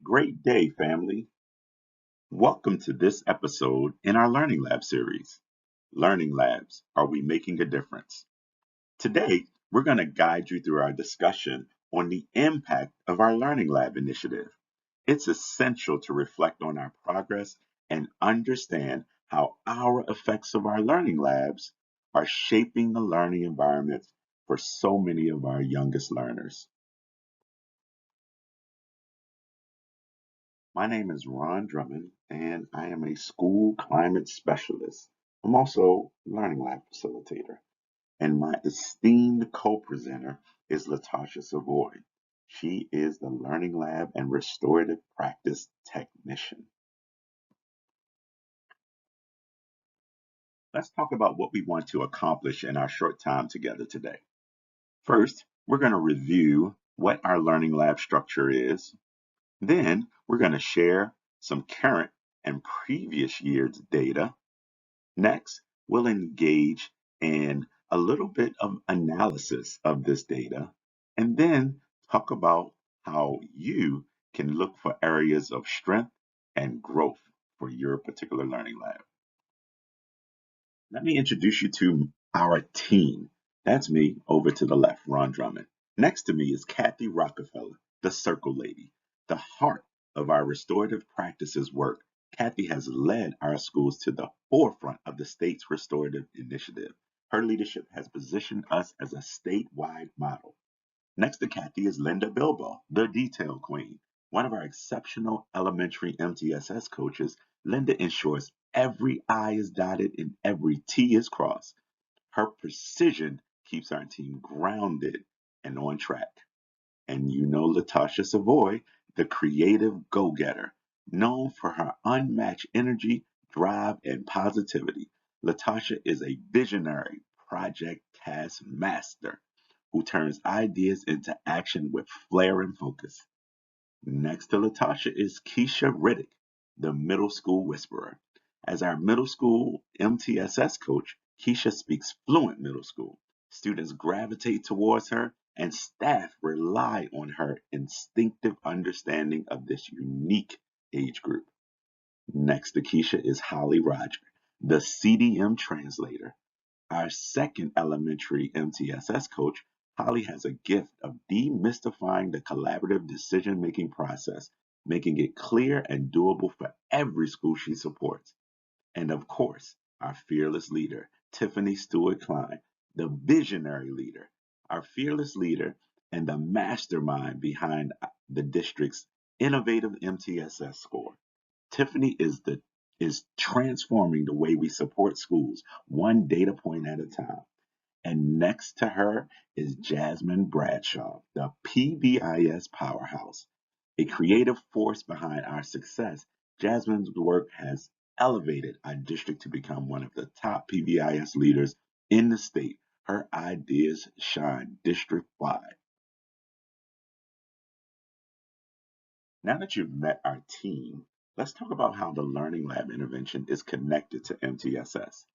Great day, family. Welcome to this episode in our Learning Lab series. Learning Labs, are we making a difference? Today, we're going to guide you through our discussion on the impact of our Learning Lab initiative. It's essential to reflect on our progress and understand how our effects of our learning labs are shaping the learning environments for so many of our youngest learners. My name is Ron Drummond, and I am a school climate specialist. I'm also Learning Lab facilitator, and my esteemed co-presenter is Latasha Savoy. She is the Learning Lab and Restorative Practice Technician. Let's talk about what we want to accomplish in our short time together today. First, we're going to review what our Learning Lab structure is. Then, we're going to share some current and previous year's data. Next, we'll engage in a little bit of analysis of this data and then talk about how you can look for areas of strength and growth for your particular learning lab. Let me introduce you to our team. That's me over to the left, Ron Drummond. Next to me is Kathy Rockefeller, the Circle Lady, the heart of our restorative practices work. Kathy has led our schools to the forefront of the state's restorative initiative. Her leadership has positioned us as a statewide model. Next to Kathy is Linda Bilbo, the detail queen. One of our exceptional elementary MTSS coaches, Linda ensures every I is dotted and every T is crossed. Her precision keeps our team grounded and on track. And you know Latasha Savoy, the creative go-getter, known for her unmatched energy, drive, and positivity. Latasha is a visionary project task master who turns ideas into action with flair and focus. Next to Latasha is Keisha Riddick, the middle school whisperer. As our middle school MTSS coach, Keisha speaks fluent middle school. Students gravitate towards her, and staff rely on her instinctive understanding of this unique age group. Next to Keisha is Holly Roger, the CDM translator. Our second elementary MTSS coach, Holly has a gift of demystifying the collaborative decision making process, making it clear and doable for every school she supports. And of course, our fearless leader, Tiffany Stewart Klein, the visionary leader, our fearless leader, and the mastermind behind the district's innovative MTSS score. Tiffany is transforming the way we support schools, one data point at a time. And next to her is Jasmine Bradshaw, the PBIS powerhouse, a creative force behind our success. Jasmine's work has elevated our district to become one of the top PBIS leaders in the state. Her ideas shine district wide. Now that you've met our team, let's talk about how the Learning Lab intervention is connected to MTSS.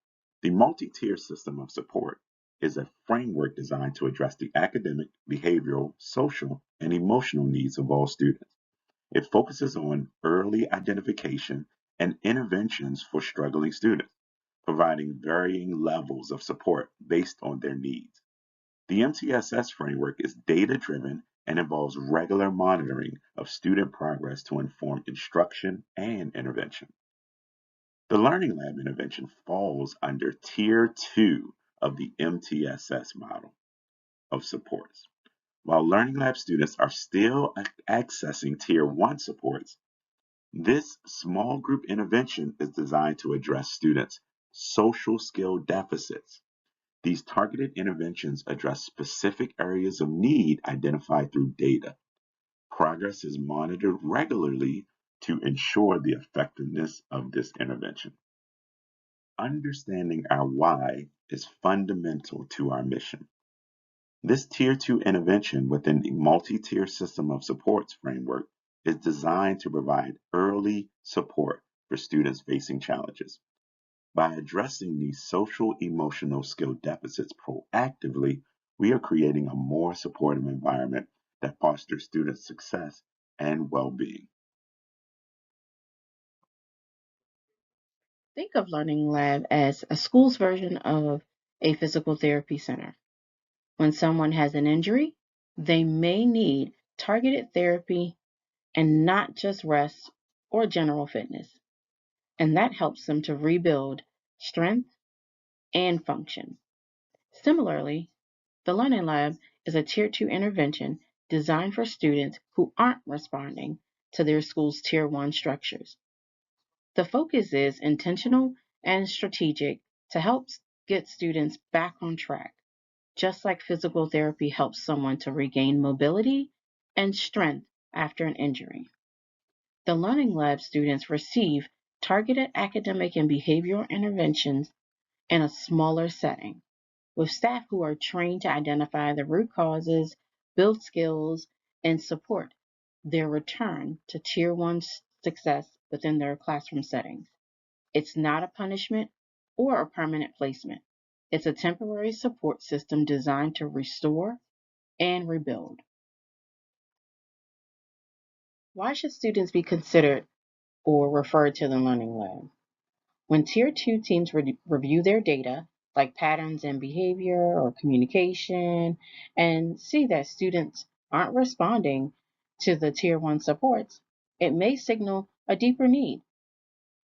The multi-tier system of support is a framework designed to address the academic, behavioral, social, and emotional needs of all students. It focuses on early identification and interventions for struggling students, providing varying levels of support based on their needs. The MTSS framework is data-driven and involves regular monitoring of student progress to inform instruction and intervention. The Learning Lab intervention falls under Tier 2 of the MTSS model of supports. While Learning Lab students are still accessing Tier 1 supports, this small group intervention is designed to address students' social skill deficits. These targeted interventions address specific areas of need identified through data. Progress is monitored regularly to ensure the effectiveness of this intervention. Understanding our why is fundamental to our mission. This Tier 2 intervention within the multi-tier system of supports framework is designed to provide early support for students facing challenges. By addressing these social emotional skill deficits proactively, we are creating a more supportive environment that fosters student success and well being. Think of Learning Lab as a school's version of a physical therapy center. When someone has an injury, they may need targeted therapy and not just rest or general fitness. And that helps them to rebuild strength and function. Similarly, the Learning Lab is a Tier 2 intervention designed for students who aren't responding to their school's Tier 1 structures. The focus is intentional and strategic to help get students back on track, just like physical therapy helps someone to regain mobility and strength after an injury. The Learning Lab students receive targeted academic and behavioral interventions in a smaller setting, with staff who are trained to identify the root causes, build skills, and support their return to Tier 1 success within their classroom settings. It's not a punishment or a permanent placement. It's a temporary support system designed to restore and rebuild. Why should students be considered or referred to the Learning Lab? When Tier 2 teams review their data, like patterns in behavior or communication, and see that students aren't responding to the Tier 1 supports, it may signal a deeper need.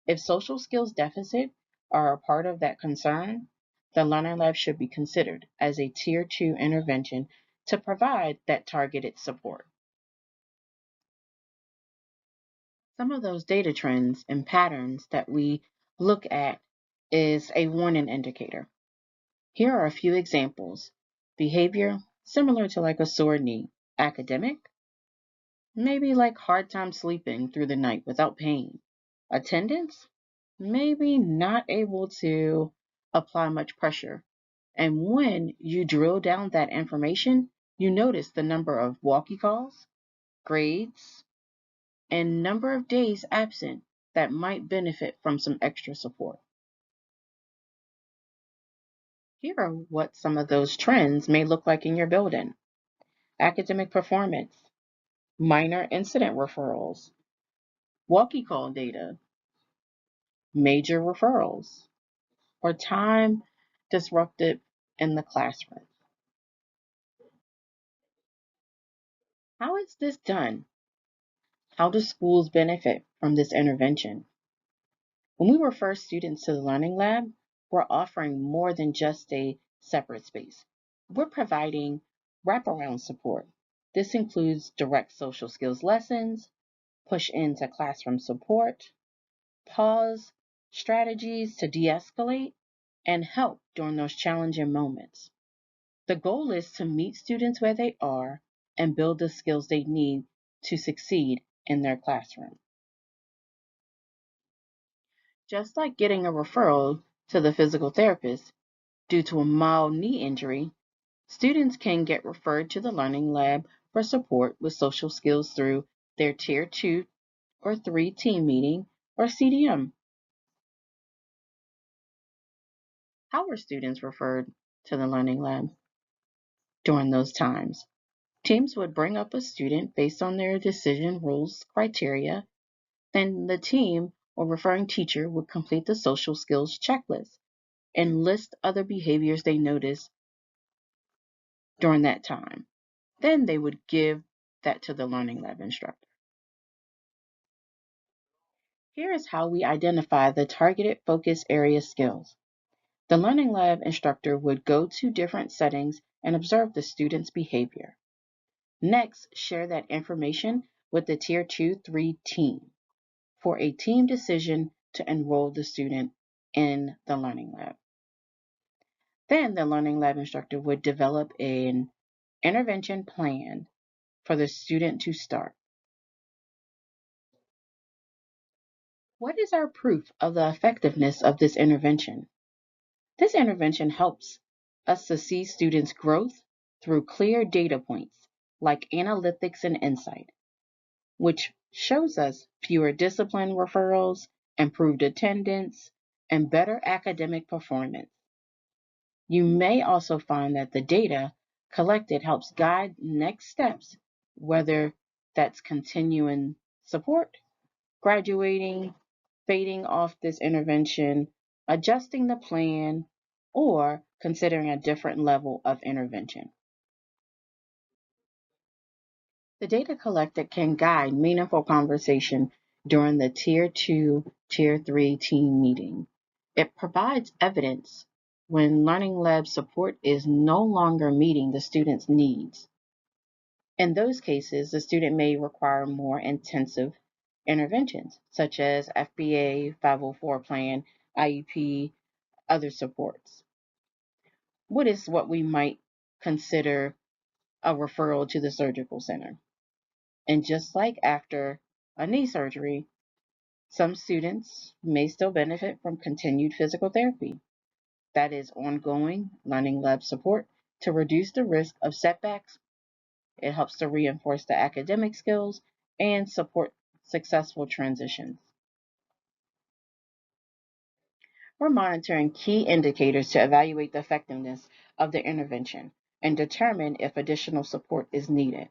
If social skills deficit are a part of that concern, the Learning Lab should be considered as a Tier 2 intervention to provide that targeted support. Some of those data trends and patterns that we look at is a warning indicator. Here are a few examples. Behavior, similar to like a sore knee. Academic, maybe like hard time sleeping through the night without pain. Attendance, maybe not able to apply much pressure. And when you drill down that information, you notice the number of walkie calls, grades, and number of days absent that might benefit from some extra support. Here are what some of those trends may look like in your building. Academic performance, minor incident referrals, walkie call data, major referrals, or time disrupted in the classroom. How is this done? How do schools benefit from this intervention? When we refer students to the Learning Lab, we're offering more than just a separate space. We're providing wraparound support. This includes direct social skills lessons, push into classroom support, pause strategies to de escalate, and help during those challenging moments. The goal is to meet students where they are and build the skills they need to succeed in their classroom. Just like getting a referral to the physical therapist due to a mild knee injury, students can get referred to the Learning Lab for support with social skills through their Tier 2 or 3 team meeting or CDM. How were students referred to the Learning Lab during those times? Teams would bring up a student based on their decision rules criteria. Then the team or referring teacher would complete the social skills checklist and list other behaviors they noticed during that time. Then they would give that to the Learning Lab instructor. Here is how we identify the targeted focus area skills. The Learning Lab instructor would go to different settings and observe the student's behavior. Next, share that information with the Tier 2-3 team for a team decision to enroll the student in the Learning Lab. Then the Learning Lab instructor would develop an intervention plan for the student to start. What is our proof of the effectiveness of this intervention? This intervention helps us to see students' growth through clear data points like analytics and insight, which shows us fewer discipline referrals, improved attendance, and better academic performance. You may also find that the data collected helps guide next steps, whether that's continuing support, graduating, fading off this intervention, adjusting the plan, or considering a different level of intervention. The data collected can guide meaningful conversation during the Tier 2, Tier 3 team meeting. It provides evidence when Learning Lab support is no longer meeting the student's needs. In those cases, the student may require more intensive interventions, such as FBA, 504 plan, IEP, other supports. What is what we might consider a referral to the surgical center? And just like after a knee surgery, some students may still benefit from continued physical therapy. That is ongoing Learning Lab support to reduce the risk of setbacks. It helps to reinforce the academic skills and support successful transitions. We're monitoring key indicators to evaluate the effectiveness of the intervention and determine if additional support is needed.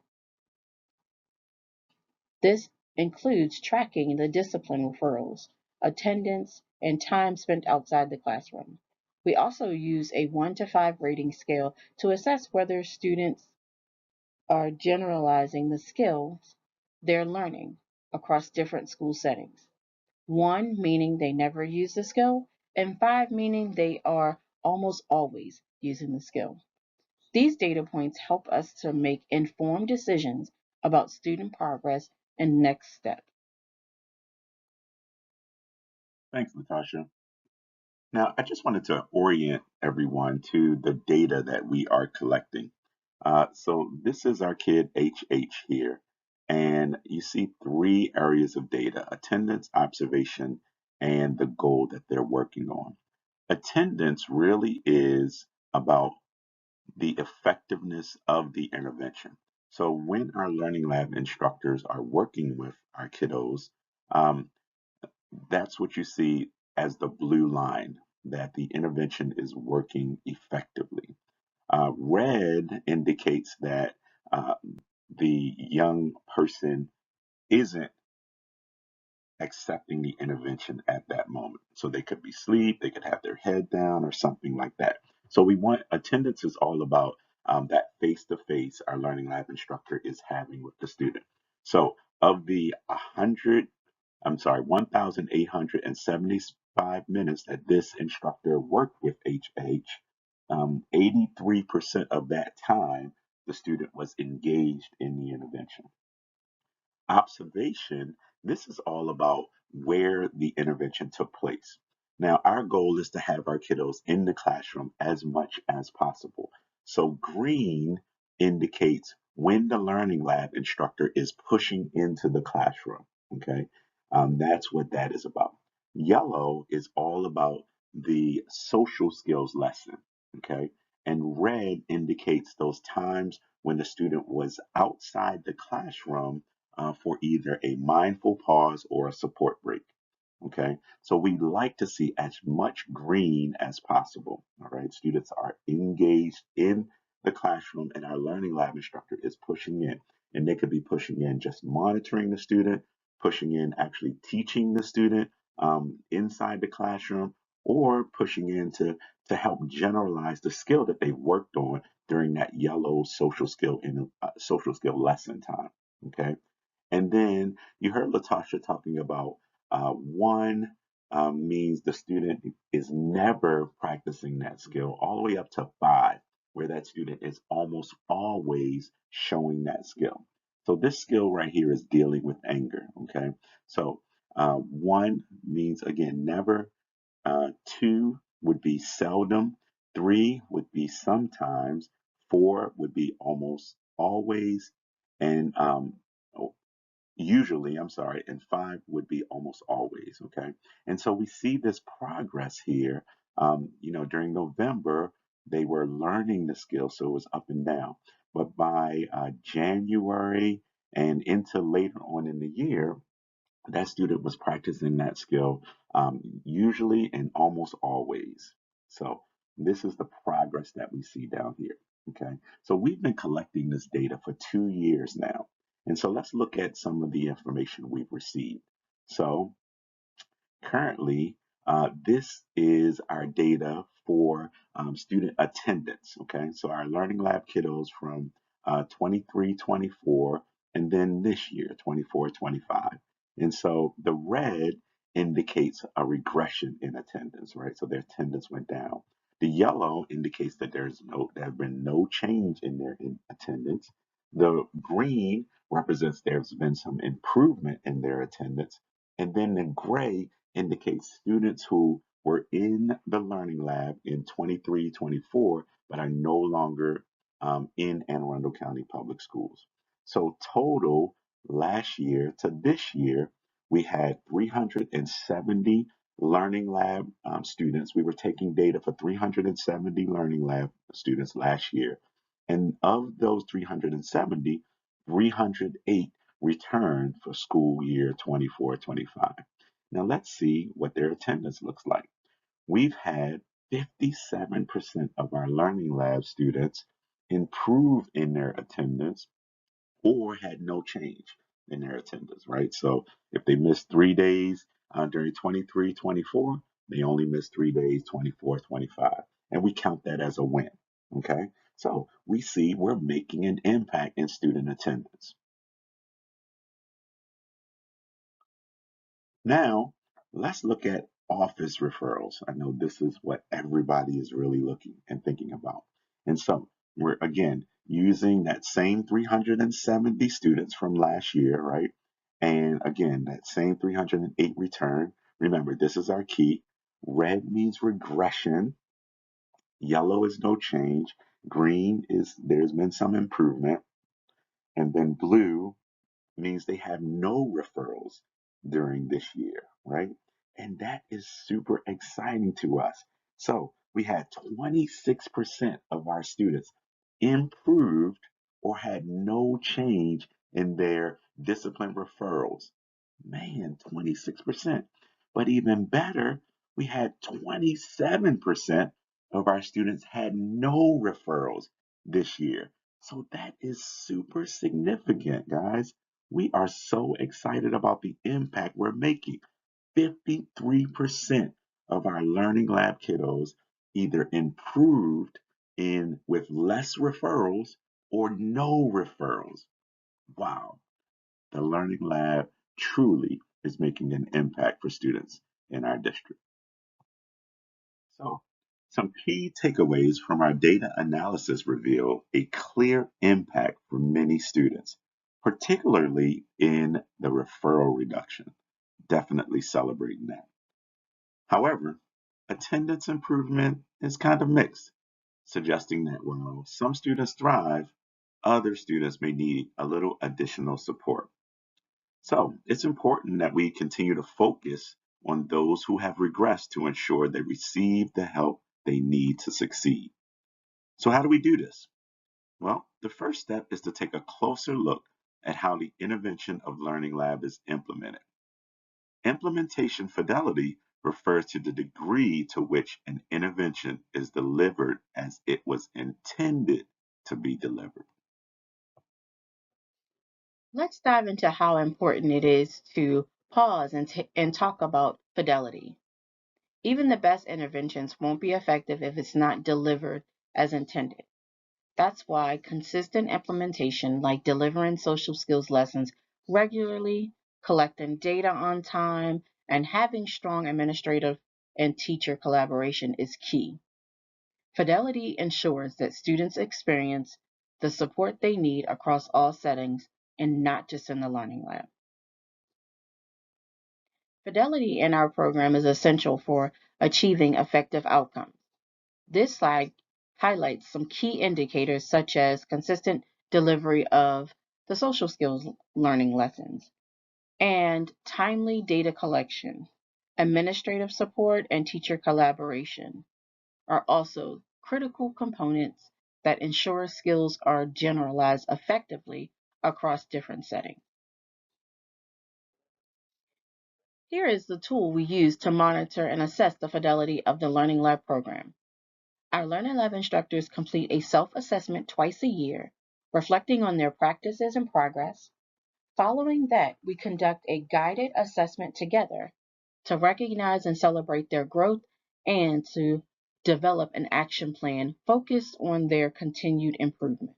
This includes tracking the discipline referrals, attendance, and time spent outside the classroom. We also use a 1 to 5 rating scale to assess whether students are generalizing the skills they're learning across different school settings. 1 meaning they never use the skill, and 5 meaning they are almost always using the skill. These data points help us to make informed decisions about student progress and next steps. Thanks, Natasha. Now, I just wanted to orient everyone to the data that we are collecting. So this is our kid HH here, and you see three areas of data: attendance, observation, and the goal that they're working on. Attendance really is about the effectiveness of the intervention. So when our Learning Lab instructors are working with our kiddos, um, that's what you see as the blue line, that the intervention is working effectively. Red indicates that uh, the young person isn't accepting the intervention at that moment. So they could be asleep, they could have their head down, or something like that. So we want attendance is all about that face to face our Learning Lab instructor is having with the student. So of the 1,875 minutes that this instructor worked with HH, 83% of that time the student was engaged in the intervention. Observation, this is all about where the intervention took place. Now, our goal is to have our kiddos in the classroom as much as possible. So, green indicates when the Learning Lab instructor is pushing into the classroom. Okay, that's what that is about. Yellow is all about the social skills lesson. Okay, and red indicates those times when the student was outside the classroom for either a mindful pause or a support break. Okay, so we like to see as much green as possible. All right, students are engaged in the classroom, and our Learning Lab instructor is pushing in. And they could be pushing in just monitoring the student, pushing in actually teaching the student inside the classroom, or pushing in to help generalize the skill that they worked on during that yellow social skill lesson time. Okay. And then you heard Latasha talking about one means the student is never practicing that skill, all the way up to 5, where that student is almost always showing that skill. So this skill right here is dealing with anger. Okay. So 1 means, again, never. 2 would be seldom. 3 would be sometimes. 4 would be almost always. And usually, I'm sorry, and 5 would be almost always. Okay. And so we see this progress here. During November, they were learning the skill, so it was up and down. But by January and into later on in the year, that student was practicing that skill usually and almost always. So this is the progress that we see down here. Okay, so we've been collecting this data for 2 years now. And so let's look at some of the information we've received. So Currently, this is our data for student attendance. Okay, so our Learning Lab kiddos from 23, 24, and then this year, 24, 25. And so the red indicates a regression in attendance, right? So their attendance went down. The yellow indicates that there has been no change in their attendance. The green represents there's been some improvement in their attendance. And then the gray indicates students who were in the Learning Lab in 23, 24, but are no longer in Anne Arundel County Public Schools. So total last year to this year, we had 370 Learning Lab students. We were taking data for 370 Learning Lab students last year. And of those 370, 308 returned for school year 24-25. Now let's see what their attendance looks like. We've had 57% of our Learning Lab students improve in their attendance or had no change in their attendance, right? So if they missed 3 days during 23, 24, they only missed 3 days, 24, 25. And we count that as a win, okay? So we see we're making an impact in student attendance. Now, let's look at office referrals. I know this is what everybody is really looking and thinking about. And so we're again using that same 370 students from last year, right? And again, that same 308 return. Remember, this is our key. Red means regression, yellow is no change, green is there's been some improvement, and then blue means they have no referrals during this year, right? And that is super exciting to us. So we had 26% of our students improved or had no change in their discipline referrals. Man, 26%. But even better, we had 27% of our students had no referrals this year. So that is super significant, guys. We are so excited about the impact we're making. 53% of our Learning Lab kiddos either improved in with less referrals or no referrals. Wow, the Learning Lab truly is making an impact for students in our district. So, some key takeaways from our data analysis reveal a clear impact for many students, particularly in the referral reduction. Definitely celebrating that. However, attendance improvement is kind of mixed, suggesting that while some students thrive, other students may need a little additional support. So it's important that we continue to focus on those who have regressed to ensure they receive the help they need to succeed. So, how do we do this? Well, the first step is to take a closer look at how the intervention of Learning Lab is implemented. Implementation fidelity refers to the degree to which an intervention is delivered as it was intended to be delivered. Let's dive into how important it is to pause and talk about fidelity. Even the best interventions won't be effective if it's not delivered as intended. That's why consistent implementation, like delivering social skills lessons regularly, collecting data on time, and having strong administrative and teacher collaboration is key. Fidelity ensures that students experience the support they need across all settings and not just in the Learning Lab. Fidelity in our program is essential for achieving effective outcomes. This slide highlights some key indicators such as consistent delivery of the social skills learning lessons and timely data collection. Administrative support and teacher collaboration are also critical components that ensure skills are generalized effectively across different settings. Here is the tool we use to monitor and assess the fidelity of the Learning Lab program. Our Learning Lab instructors complete a self-assessment twice a year, reflecting on their practices and progress. Following that, we conduct a guided assessment together to recognize and celebrate their growth, and to develop an action plan focused on their continued improvement.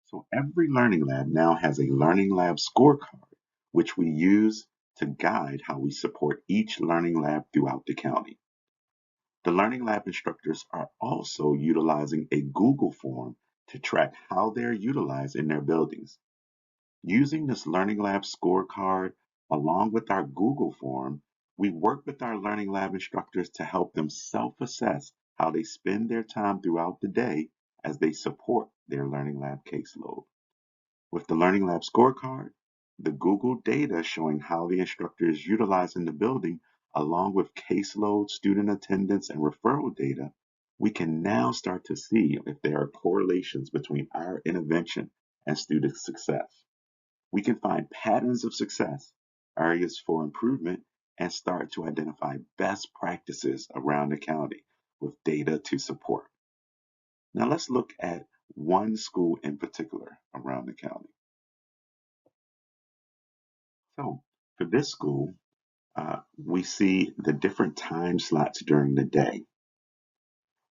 So every Learning Lab now has a Learning Lab scorecard, which we use to guide how we support each Learning Lab throughout the county. The Learning Lab instructors are also utilizing a Google form to track how they're utilized in their buildings. Using this Learning Lab scorecard along with our Google form, we work with our Learning Lab instructors to help them self-assess how they spend their time throughout the day as they support their Learning Lab caseload. With the Learning Lab scorecard, the Google data showing how the instructor is utilizing the building, along with caseload, student attendance, and referral data, we can now start to see if there are correlations between our intervention and student success. We can find patterns of success, areas for improvement, and start to identify best practices around the county with data to support. Now let's look at one school in particular around the county. So for this school, we see the different time slots during the day,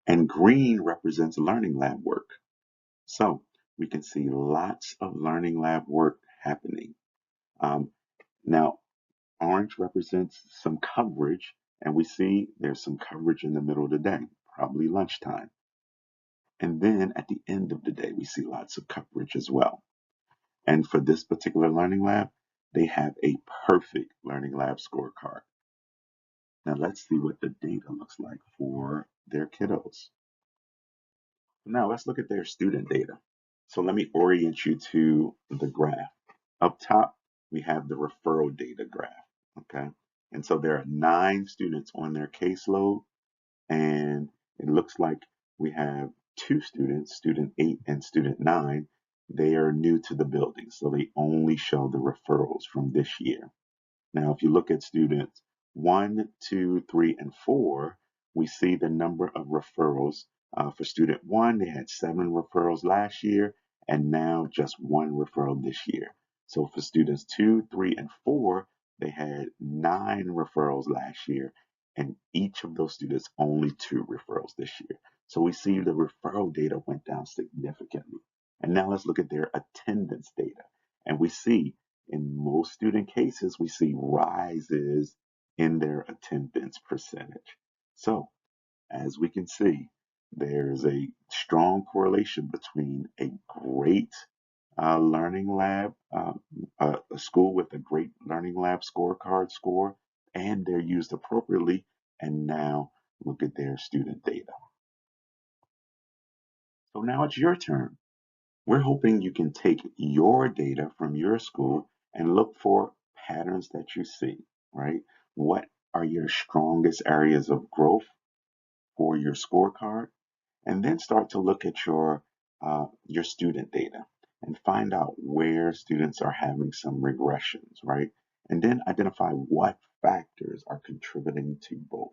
and green represents learning lab work. So we can see lots of learning lab work happening. Now, orange represents some coverage, and we see there's some coverage in the middle of the day, probably lunchtime. And then at the end of the day, we see lots of coverage as well. And for this particular learning lab, they have a perfect learning lab scorecard. Now let's see what the data looks like for their kiddos. Now let's look at their student data. So let me orient you to the graph. Up top, we have the referral data graph, okay? And so there are 9 students on their caseload, and it looks like we have 2 students, student 8 and student 9. They are new to the building, so they only show the referrals from this year. Now, if you look at students 1, 2, 3, and 4, we see the number of referrals. For student 1, they had 7 referrals last year, and now just 1 referral this year. So for students 2, 3, and 4, they had 9 referrals last year, and each of those students only 2 referrals this year. So we see the referral data went down significantly. And now let's look at their attendance data. And we see in most student cases, we see rises in their attendance percentage. So, as we can see, there's a strong correlation between a great learning lab, a school with a great learning lab scorecard score, and they're used appropriately. And now look at their student data. So now it's your turn. We're hoping you can take your data from your school and look for patterns that you see, right? What are your strongest areas of growth for your scorecard? And then start to look at your student data and find out where students are having some regressions, right? And then identify what factors are contributing to both.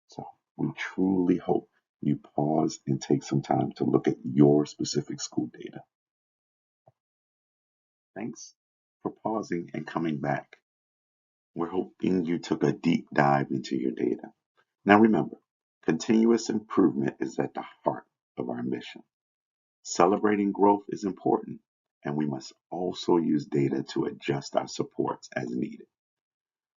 So we truly hope you pause and take some time to look at your specific school data. Thanks for pausing and coming back. We're hoping you took a deep dive into your data. Now remember, continuous improvement is at the heart of our mission. Celebrating growth is important, and we must also use data to adjust our supports as needed.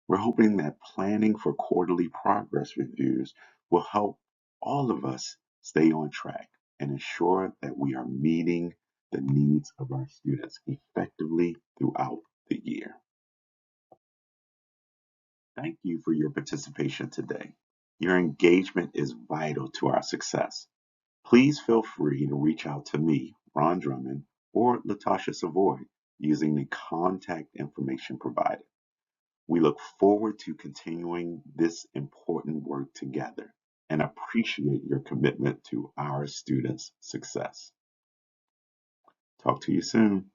We're hoping that planning for quarterly progress reviews will help all of us stay on track and ensure that we are meeting the needs of our students effectively throughout the year. Thank you for your participation today. Your engagement is vital to our success. Please feel free to reach out to me, Ron Drummond, or Latasha Savoy using the contact information provided. We look forward to continuing this important work together and appreciate your commitment to our students' success. Talk to you soon.